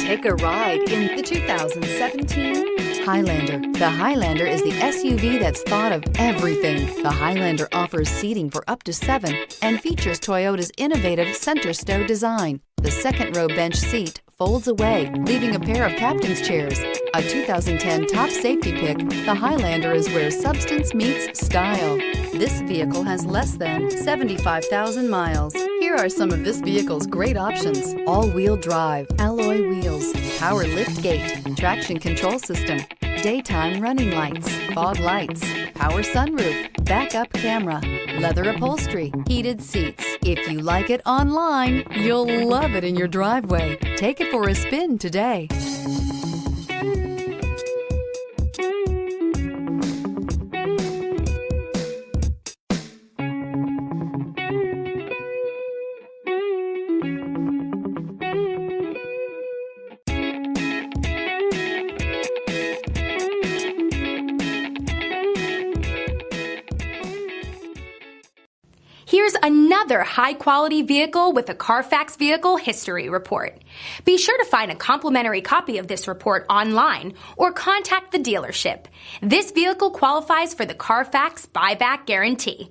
Take a ride in the 2017 Highlander. The Highlander is the SUV that's thought of everything. The Highlander offers seating for up to 7 and features Toyota's innovative center stow design. The second row bench seat folds away, leaving a pair of captain's chairs. A 2010 top safety pick, the Highlander is where substance meets style. This vehicle has less than 75,000 miles. Here are some of this vehicle's great options: all-wheel drive, alloy wheels, power lift gate, traction control system, daytime running lights, fog lights, power sunroof, backup camera, leather upholstery, heated seats. If you like it online, you'll love it in your driveway. Take it for a spin today. Here's another high-quality vehicle with a Carfax Vehicle History Report. Be sure to find a complimentary copy of this report online or contact the dealership. This vehicle qualifies for the Carfax Buyback Guarantee.